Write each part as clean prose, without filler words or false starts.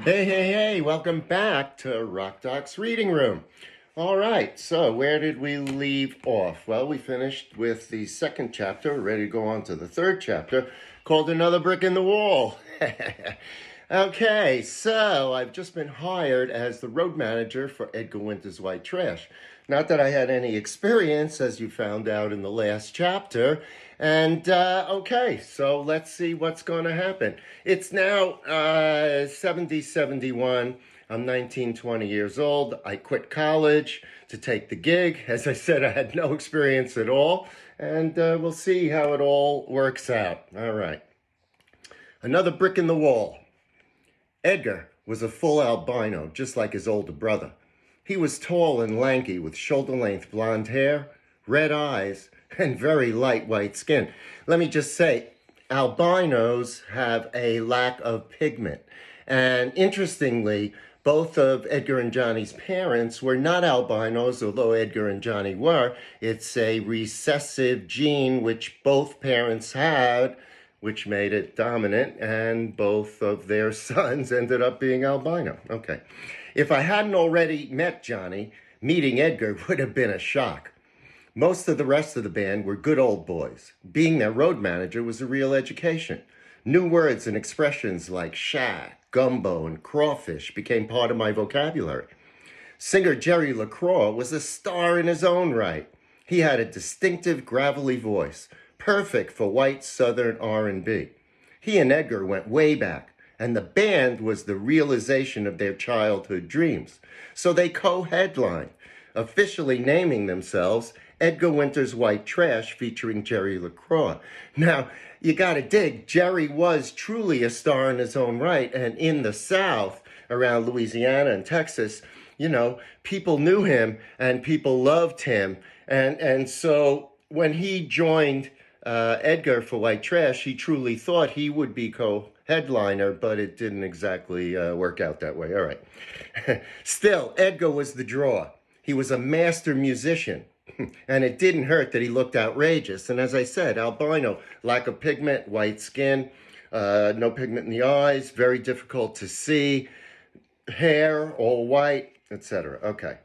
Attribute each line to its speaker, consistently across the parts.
Speaker 1: Hey, welcome back to Rock Doc's Reading Room. All right, so where did we leave off? Well, we finished with the second chapter, ready to go on to the third chapter, called Another Brick in the Wall. Okay, so I've just been hired as the road manager for Edgar Winter's White Trash. Not that I had any experience, as you found out in the last chapter. And okay, so let's see what's going to happen. It's now 71. I'm 19, 20 years old. I quit college to take the gig. As I said, I had no experience at all. And we'll see how it all works out. All right. Another brick in the wall. Edgar was a full albino, just like his older brother. He was tall and lanky with shoulder-length blonde hair, red eyes, and very light white skin. Let me just say, albinos have a lack of pigment. And interestingly, both of Edgar and Johnny's parents were not albinos, although Edgar and Johnny were. It's a recessive gene which both parents had, which made it dominant, and both of their sons ended up being albino. Okay. If I hadn't already met Johnny, meeting Edgar would have been a shock. Most of the rest of the band were good old boys. Being their road manager was a real education. New words and expressions like shack, gumbo, and crawfish became part of my vocabulary. Singer Jerry LaCroix was a star in his own right. He had a distinctive gravelly voice, perfect for white Southern R&B. He and Edgar went way back, and the band was the realization of their childhood dreams. So they co-headlined, officially naming themselves Edgar Winter's White Trash featuring Jerry LaCroix. Now, you gotta dig, Jerry was truly a star in his own right, and in the South, around Louisiana and Texas, you know, people knew him and people loved him. And so when he joined Edgar for White Trash, he truly thought he would be co-headliner, but it didn't exactly work out that way. All right. Still, Edgar was the draw. He was a master musician, and it didn't hurt that he looked outrageous. And as I said, albino, lack of pigment, white skin, no pigment in the eyes, very difficult to see, hair all white, etc. Okay.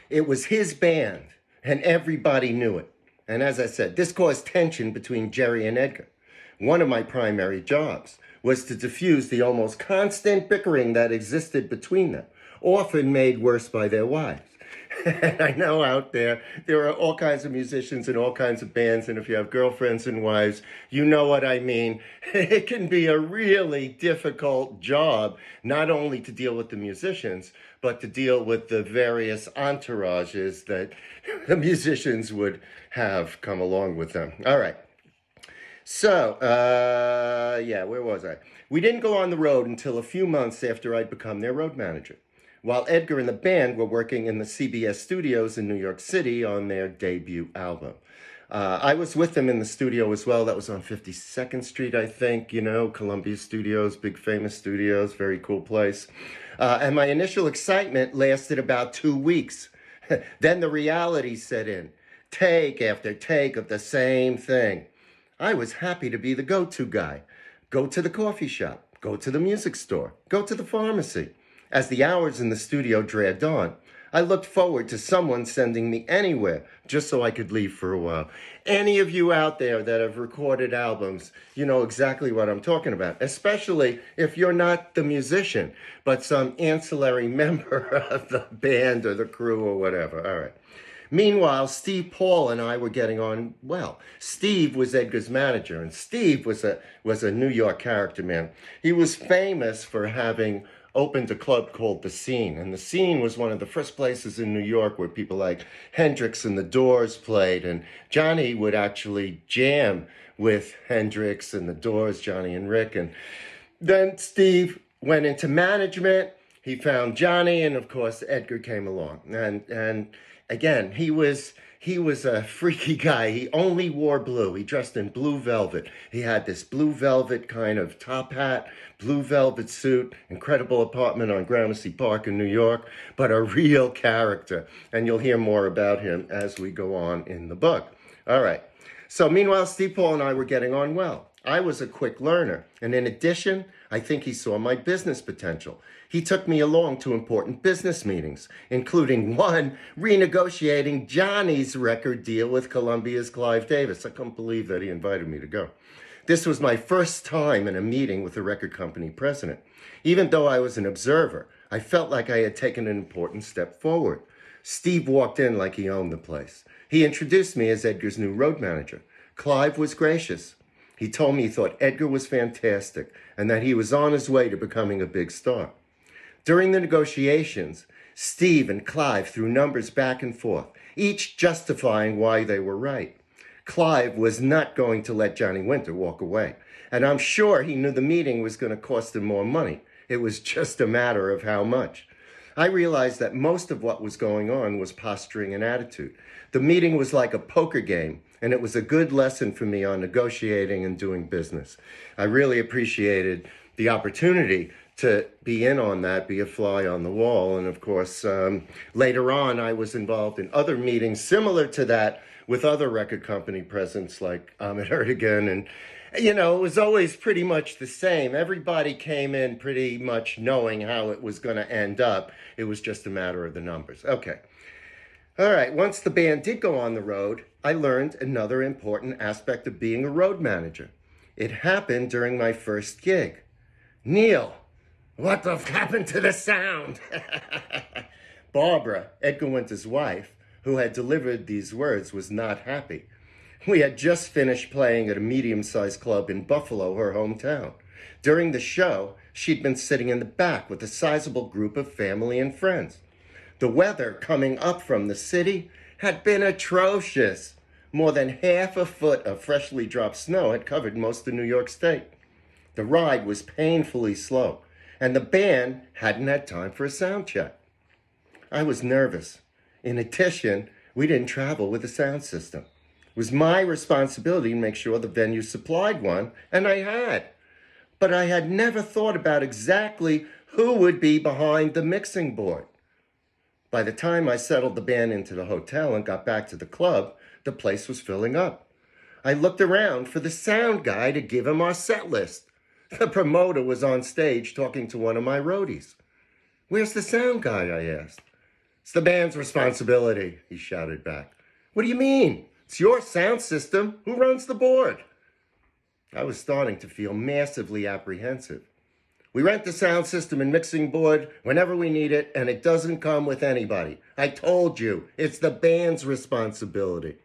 Speaker 1: It was his band, and everybody knew it. And as I said, this caused tension between Jerry and Edgar. One of my primary jobs was to diffuse the almost constant bickering that existed between them, often made worse by their wives. And I know out there are all kinds of musicians and all kinds of bands, and if you have girlfriends and wives, you know what I mean. It can be a really difficult job, not only to deal with the musicians, but to deal with the various entourages that the musicians would have come along with them. All right. So, where was I? We didn't go on the road until a few months after I'd become their road manager, while Edgar and the band were working in the CBS studios in New York City on their debut album. I was with them in the studio as well. That was on 52nd Street, I think, you know, Columbia Studios, big famous studios, very cool place. And my initial excitement lasted about 2 weeks. Then the reality set in, take after take of the same thing. I was happy to be the go-to guy. Go to the coffee shop, go to the music store, go to the pharmacy. As the hours in the studio dragged on, I looked forward to someone sending me anywhere just so I could leave for a while. Any of you out there that have recorded albums, you know exactly what I'm talking about, especially if you're not the musician, but some ancillary member of the band or the crew or whatever. All right. Meanwhile, Steve Paul and I were getting on well. Steve was Edgar's manager, and Steve was a New York character, man. He was famous for having opened a club called The Scene. And The Scene was one of the first places in New York where people like Hendrix and the Doors played. And Johnny would actually jam with Hendrix and the Doors, Johnny and Rick. And then Steve went into management. He found Johnny, and of course, Edgar came along. And again, he was a freaky guy. He only wore blue. He dressed in blue velvet. He had this blue velvet kind of top hat, blue velvet suit, incredible apartment on Gramercy Park in New York, but a real character. And you'll hear more about him as we go on in the book. All right. So meanwhile, Steve Paul and I were getting on well. I was a quick learner, and in addition, I think he saw my business potential. He took me along to important business meetings, including one renegotiating Johnny's record deal with Columbia's Clive Davis. I couldn't believe that he invited me to go. This was my first time in a meeting with the record company president. Even though I was an observer, I felt like I had taken an important step forward. Steve walked in like he owned the place. He introduced me as Edgar's new road manager. Clive was gracious. He told me he thought Edgar was fantastic and that he was on his way to becoming a big star. During the negotiations, Steve and Clive threw numbers back and forth, each justifying why they were right. Clive was not going to let Johnny Winter walk away, and I'm sure he knew the meeting was going to cost him more money. It was just a matter of how much. I realized that most of what was going on was posturing and attitude. The meeting was like a poker game, and it was a good lesson for me on negotiating and doing business. I really appreciated the opportunity to be in on that, be a fly on the wall. And of course, later on, I was involved in other meetings similar to that with other record company presidents like Ahmet Ertegun. And, you know, it was always pretty much the same. Everybody came in pretty much knowing how it was going to end up. It was just a matter of the numbers. Okay. All right. Once the band did go on the road, I learned another important aspect of being a road manager. It happened during my first gig. Neil, what the happened to the sound? Barbara, Edgar Winter's wife, who had delivered these words, was not happy. We had just finished playing at a medium-sized club in Buffalo, her hometown. During the show, she'd been sitting in the back with a sizable group of family and friends. The weather coming up from the city had been atrocious. More than half a foot of freshly dropped snow had covered most of New York State. The ride was painfully slow, and the band hadn't had time for a sound check. I was nervous. In addition, we didn't travel with a sound system. It was my responsibility to make sure the venue supplied one, and I had. But I had never thought about exactly who would be behind the mixing board. By the time I settled the band into the hotel and got back to the club, the place was filling up. I looked around for the sound guy to give him our set list. The promoter was on stage talking to one of my roadies. "Where's the sound guy?" I asked. "It's the band's responsibility," he shouted back. "What do you mean? It's your sound system. Who runs the board?" I was starting to feel massively apprehensive. "We rent the sound system and mixing board whenever we need it, and it doesn't come with anybody. I told you, it's the band's responsibility."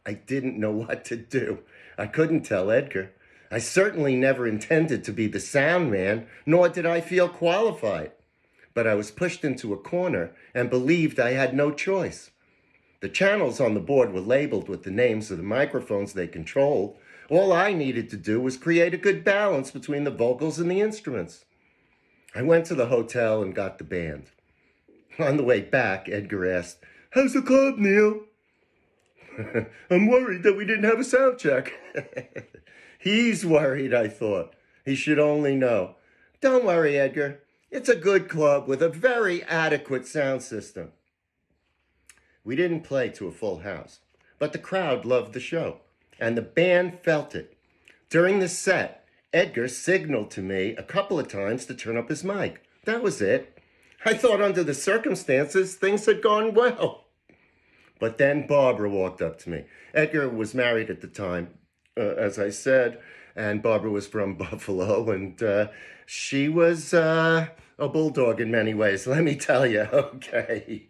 Speaker 1: I didn't know what to do. I couldn't tell Edgar. I certainly never intended to be the sound man, nor did I feel qualified. But I was pushed into a corner and believed I had no choice. The channels on the board were labeled with the names of the microphones they controlled. All I needed to do was create a good balance between the vocals and the instruments. I went to the hotel and got the band. On the way back, Edgar asked, "How's the club, Neil?" "I'm worried that we didn't have a sound check." He's worried, I thought. He should only know. "Don't worry, Edgar. It's a good club with a very adequate sound system." We didn't play to a full house, but the crowd loved the show, and the band felt it. During the set, Edgar signaled to me a couple of times to turn up his mic. That was it. I thought under the circumstances, things had gone well. But then Barbara walked up to me. Edgar was married at the time, as I said, and Barbara was from Buffalo, and she was a bulldog in many ways, let me tell you, okay.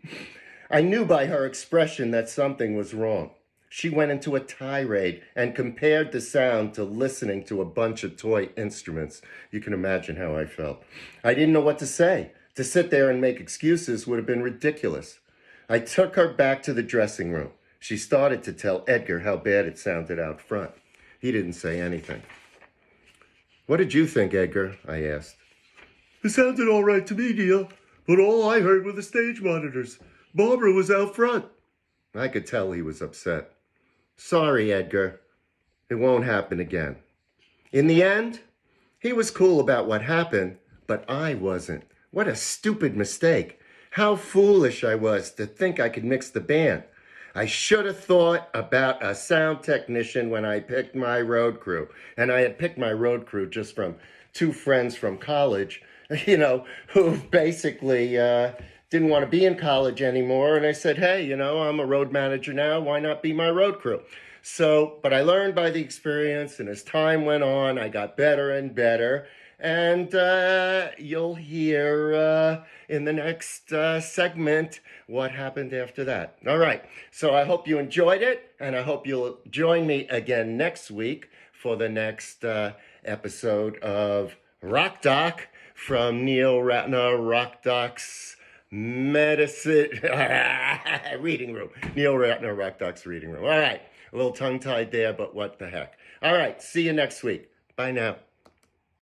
Speaker 1: I knew by her expression that something was wrong. She went into a tirade and compared the sound to listening to a bunch of toy instruments. You can imagine how I felt. I didn't know what to say. To sit there and make excuses would have been ridiculous. I took her back to the dressing room. She started to tell Edgar how bad it sounded out front. He didn't say anything. "What did you think, Edgar?" I asked. "It sounded all right to me, Neil, but all I heard were the stage monitors. Barbara was out front." I could tell he was upset. "Sorry, Edgar. It won't happen again." In the end, he was cool about what happened, but I wasn't. What a stupid mistake. How foolish I was to think I could mix the band. I should have thought about a sound technician when I picked my road crew. And I had picked my road crew just from two friends from college, who basically didn't want to be in college anymore. And I said, hey, I'm a road manager now. Why not be my road crew? So, but I learned by the experience, and as time went on, I got better and better. And you'll hear in the next segment what happened after that. All right. So I hope you enjoyed it, and I hope you'll join me again next week for the next episode of Rock Doc from Neil Ratner, Rock Doc's Medicine Reading Room. Neil Ratner, Rock Doc's Reading Room. All right. A little tongue-tied there, but what the heck. All right. See you next week. Bye now.